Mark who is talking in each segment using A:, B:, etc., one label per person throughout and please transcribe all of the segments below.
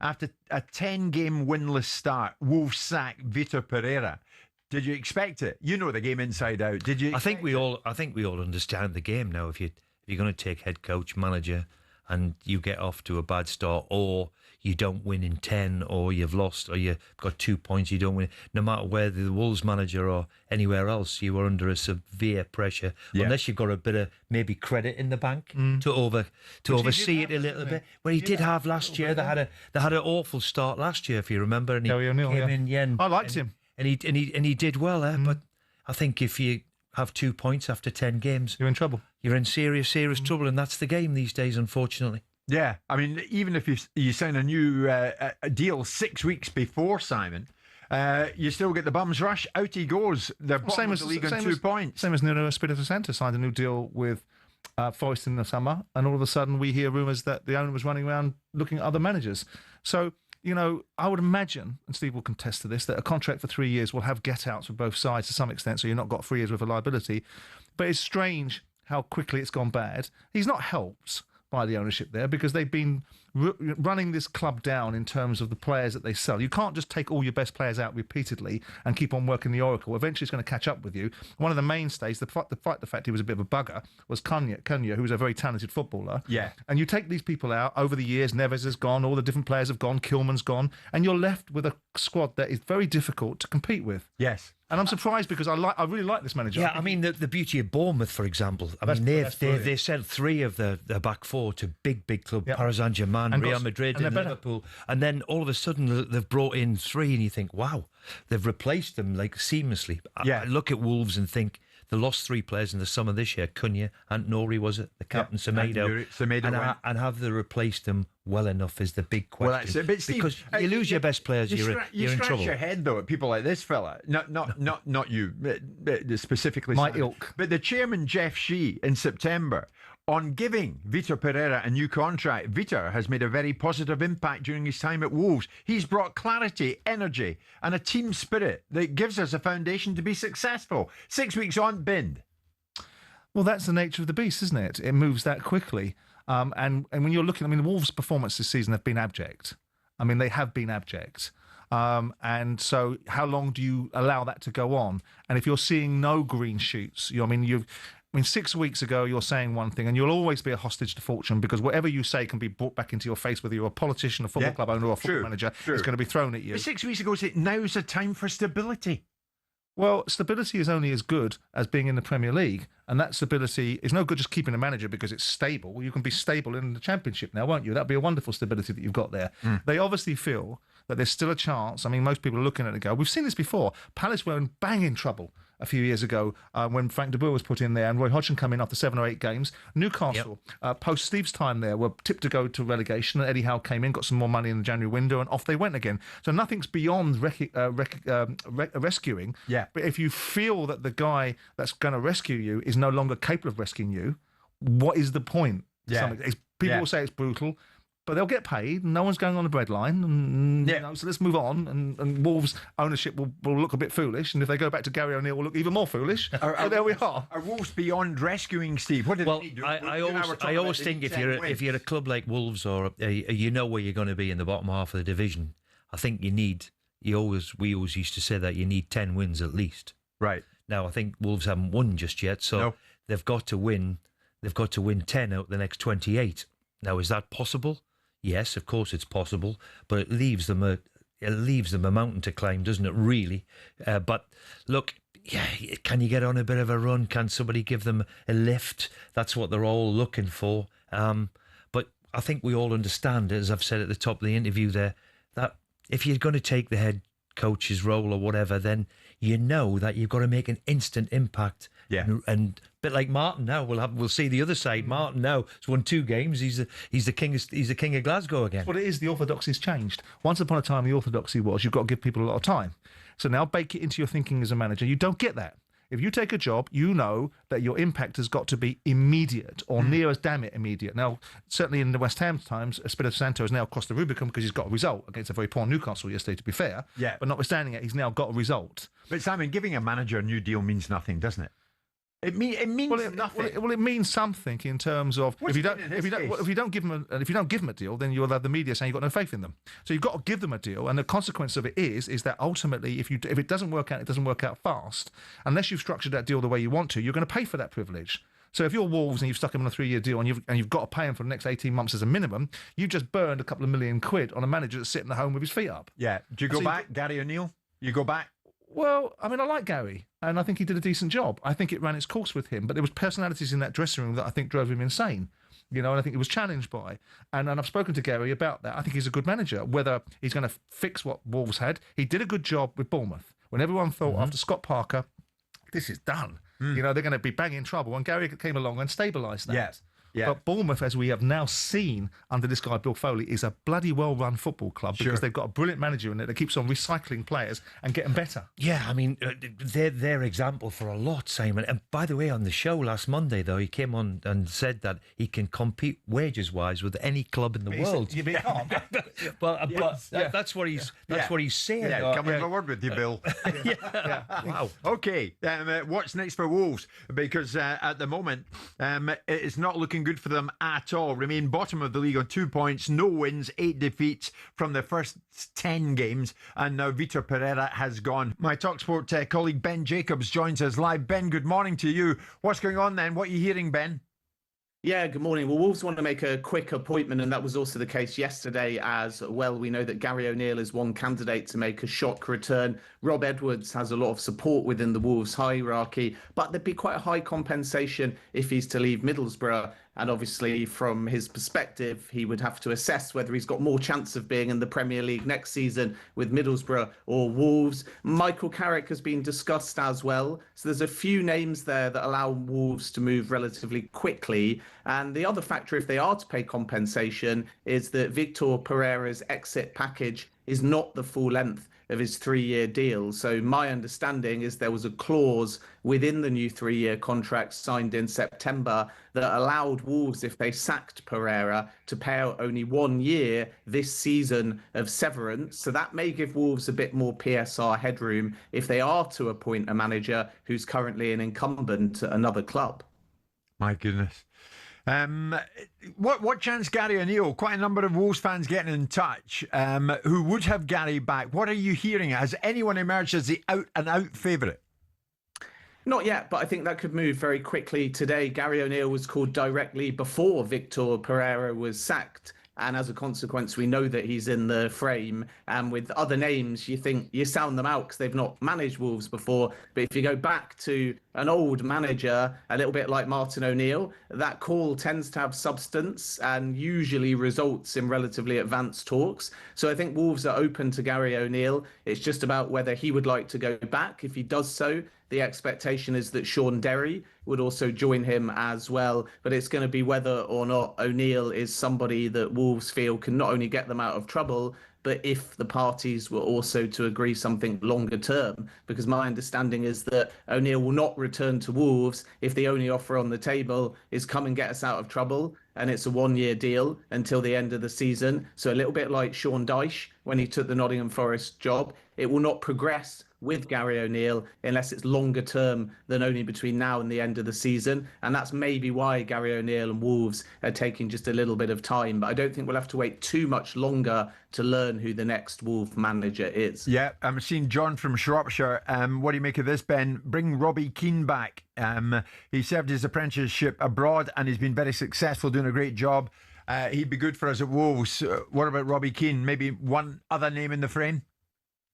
A: After a 10-game winless start, Wolves sack Vitor Pereira. Did you expect it? You know the game inside out. Did you?
B: I think we all understand the game now. If you're going to take head coach, manager, and you get off to a bad start, or you don't win in 10, or you've lost, or you've got 2 points, you don't win. No matter whether the Wolves manager or anywhere else, you are under a severe pressure. Yeah. Unless you've got a bit of maybe credit in the bank to oversee it a little bit. Well, he did have last year. They had an awful start last year, if you remember. And he came in. Yeah,
C: I liked him,
B: and he did well there. But I think if you have 2 points after 10 games,
C: you're in trouble.
B: You're in serious trouble, and that's the game these days, unfortunately.
A: Yeah, I mean, even if you sign a new a deal 6 weeks before, Simon, you still get the bums rush. Out he goes. They're bottom of the league on 2 points.
C: Same as Nuno Espirito Santo signed a new deal with Forest in the summer, and all of a sudden we hear rumours that the owner was running around looking at other managers. So, you know, I would imagine, and Steve will contest to this, that a contract for 3 years will have get-outs for both sides to some extent, so you're not got 3 years worth of liability. But it's strange how quickly it's gone bad. He's not helped by the ownership there because they've been running this club down in terms of the players that they sell. You can't just take all your best players out repeatedly and keep on working the oracle. Eventually it's going to catch up with you. One of the mainstays, the fact he was a bit of a bugger, was Cunha, who was a very talented footballer.
A: Yeah.
C: And you take these people out over the years, Neves has gone, all the different players have gone, Kilman's gone, and you're left with a squad that is very difficult to compete with.
A: Yes.
C: And I'm surprised because I really like this manager.
B: Yeah, I mean, the beauty of Bournemouth, for example. I mean, they sent 3 of their back 4 to big club, Paris Saint-Germain, Real Madrid, and Liverpool. And then all of a sudden they've brought in 3 and you think, wow, they've replaced them like seamlessly. I look at Wolves and think they lost 3 players in the summer this year. Cunha, Ant-Nouri, was it? The captain, Semedo. And have they replaced them well enough is the big question. Well, that's it. But Steve, because you lose your best players, you're in trouble.
A: You scratch your head, though, at people like this fella. Not you, specifically.
C: My ilk.
A: But the chairman, Jeff Shee, in September, on giving Vitor Pereira a new contract, Vitor has made a very positive impact during his time at Wolves. He's brought clarity, energy, and a team spirit that gives us a foundation to be successful. 6 weeks on, binned.
C: Well, that's the nature of the beast, isn't it? It moves that quickly. And when you're looking, I mean, the Wolves' performance this season have been abject. I mean, they have been abject. And so how long do you allow that to go on? And if you're seeing no green shoots, 6 weeks ago, you're saying one thing, and you'll always be a hostage to fortune because whatever you say can be brought back into your face, whether you're a politician, a football club owner, or a football manager, it's going to be thrown at you.
A: But 6 weeks ago, now's a time for stability.
C: Well, stability is only as good as being in the Premier League, and that stability is no good just keeping a manager because it's stable. You can be stable in the Championship now, won't you? That'd be a wonderful stability that you've got there. They obviously feel that there's still a chance. I mean, most people are looking at it and go, we've seen this before. Palace were in banging trouble a few years ago when Frank de Boer was put in there and Roy Hodgson come in after 7 or 8 games. Newcastle, post Steve's time there, were tipped to go to relegation, and Eddie Howe came in, got some more money in the January window, and off they went again. So nothing's beyond rescuing.
A: Yeah.
C: But if you feel that the guy that's going to rescue you is no longer capable of rescuing you, what is the point?
A: Yeah.
C: People will say it's brutal, but they'll get paid. No one's going on the breadline. And, so let's move on. And Wolves' ownership will look a bit foolish. And if they go back to Gary O'Neill, will look even more foolish. So there we are.
A: Are Wolves beyond rescuing, Steve? What did they need?
B: I always think if you're a club like Wolves, or you know where you're going to be in the bottom half of the division, I think we always used to say that you need 10 wins at least.
A: Right.
B: Now, I think Wolves haven't won just yet, so they've got to win. They've got to win 10 out of the next 28. Now, is that possible? Yes, of course it's possible, but it leaves them a mountain to climb, doesn't it? Really. But look, can you get on a bit of a run? Can somebody give them a lift? That's what they're all looking for. But I think we all understand, as I've said at the top of the interview there, that if you're going to take the head coach's role or whatever, then you know that you've got to make an instant impact.
A: Yeah.
B: And a bit like Martin now, we'll see the other side. Martin now has won 2 games. He's the king of Glasgow again.
C: What it is, the orthodoxy's changed. Once upon a time, the orthodoxy was you've got to give people a lot of time. So now bake it into your thinking as a manager. You don't get that. If you take a job, you know that your impact has got to be immediate or near as damn it immediate. Now, certainly in the West Ham times, Espirito Santo has now crossed the Rubicon because he's got a result against a very poor Newcastle yesterday, to be fair.
A: Yeah.
C: But notwithstanding it, he's now got a result.
A: But Simon, giving a manager a new deal means nothing, doesn't it? It means nothing.
C: It means something in terms of
A: What's
C: if you don't give them a deal, then you'll have the media saying you've got no faith in them. So you've got to give them a deal, and the consequence of it is that ultimately, if it doesn't work out, it doesn't work out fast. Unless you've structured that deal the way you want to, you're going to pay for that privilege. So if you're Wolves and you've stuck him on a 3-year deal and you've got to pay him for the next 18 months as a minimum, you've just burned a couple of million quid on a manager that's sitting at home with his feet up.
A: Yeah. Do you go back, Gary O'Neill? You go back?
C: Well, I mean, I like Gary, and I think he did a decent job. I think it ran its course with him, but there was personalities in that dressing room that I think drove him insane. And I think he was challenged by. And I've spoken to Gary about that. I think he's a good manager. Whether he's going to fix what Wolves had, he did a good job with Bournemouth. When everyone thought after Scott Parker, this is done. They're going to be banging trouble. And Gary came along and stabilised that.
A: Yeah. Yeah.
C: But Bournemouth, as we have now seen under this guy, Bill Foley, is a bloody well-run football club because they've got a brilliant manager in it that keeps on recycling players and getting better.
B: Yeah, I mean, they're example for a lot, Simon. And by the way, on the show last Monday, though, he came on and said that he can compete wages-wise with any club in the world.
C: You can't.
B: That's what he's saying.
A: Yeah, come have a word with you, Bill.
B: Wow.
A: Okay, what's next for Wolves? Because at the moment, it's not looking good for them at all. Remain bottom of the league on 2 points, no wins, 8 defeats from the first 10 games, and now Vitor Pereira has gone. My talkSPORT colleague Ben Jacobs joins us live. Ben, good morning to you. What's going on then? What are you hearing, Ben?
D: Yeah, good morning. Well, Wolves want to make a quick appointment, and that was also the case yesterday as well. We know that Gary O'Neill is one candidate to make a shock return. Rob Edwards has a lot of support within the Wolves hierarchy, but there'd be quite a high compensation if he's to leave Middlesbrough. And obviously, from his perspective, he would have to assess whether he's got more chance of being in the Premier League next season with Middlesbrough or Wolves. Michael Carrick has been discussed as well. So there's a few names there that allow Wolves to move relatively quickly. And the other factor, if they are to pay compensation, is that Vitor Pereira's exit package is not the full length of his 3-year deal. So my understanding is there was a clause within the new 3-year contract signed in September that allowed Wolves, if they sacked Pereira, to pay out only 1 year this season of severance. So that may give Wolves a bit more PSR headroom if they are to appoint a manager who's currently an incumbent at another club.
A: My goodness. What chance Gary O'Neill? Quite a number of Wolves fans getting in touch who would have Gary back. What are you hearing? Has anyone emerged as the out-and-out favourite?
D: Not yet, but I think that could move very quickly today. Gary O'Neill was called directly before Vitor Pereira was sacked. And as a consequence, we know that he's in the frame. And with other names, you sound them out because they've not managed Wolves before. But if you go back to an old manager, a little bit like Martin O'Neill, that call tends to have substance and usually results in relatively advanced talks. So I think Wolves are open to Gary O'Neill. It's just about whether he would like to go back. If he does so, the expectation is that Sean Derry would also join him as well. But it's going to be whether or not O'Neill is somebody that Wolves feel can not only get them out of trouble, but if the parties were also to agree something longer term. Because my understanding is that O'Neill will not return to Wolves if the only offer on the table is come and get us out of trouble. And it's a 1-year deal until the end of the season. So a little bit like Sean Dyche when he took the Nottingham Forest job. It will not progress with Gary O'Neill unless it's longer term than only between now and the end of the season. And that's maybe why Gary O'Neill and Wolves are taking just a little bit of time. But I don't think we'll have to wait too much longer to learn who the next Wolves manager is.
A: Yeah, I'm seeing John from Shropshire. What do you make of this, Ben? Bring Robbie Keane back. He served his apprenticeship abroad and he's been very successful, doing a great job. He'd be good for us at Wolves. What about Robbie Keane? Maybe one other name in the frame?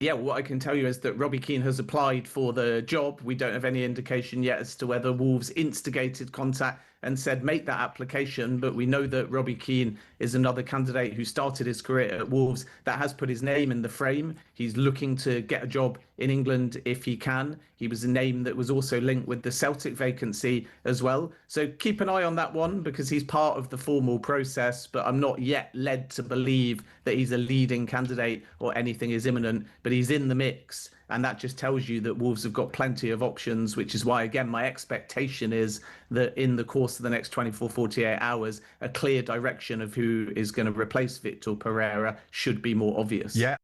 D: Yeah, what I can tell you is that Robbie Keane has applied for the job. We don't have any indication yet as to whether Wolves instigated contact and said make that application, but we know that Robbie Keane is another candidate who started his career at Wolves that has put his name in the frame. He's looking to get a job in England if he can. He was a name that was also linked with the Celtic vacancy as well. So keep an eye on that one because he's part of the formal process, but I'm not yet led to believe that he's a leading candidate or anything is imminent, but he's in the mix. And that just tells you that Wolves have got plenty of options, which is why, again, my expectation is that in the course of the next 24, 48 hours, a clear direction of who is going to replace Vitor Pereira should be more obvious.
A: Yeah.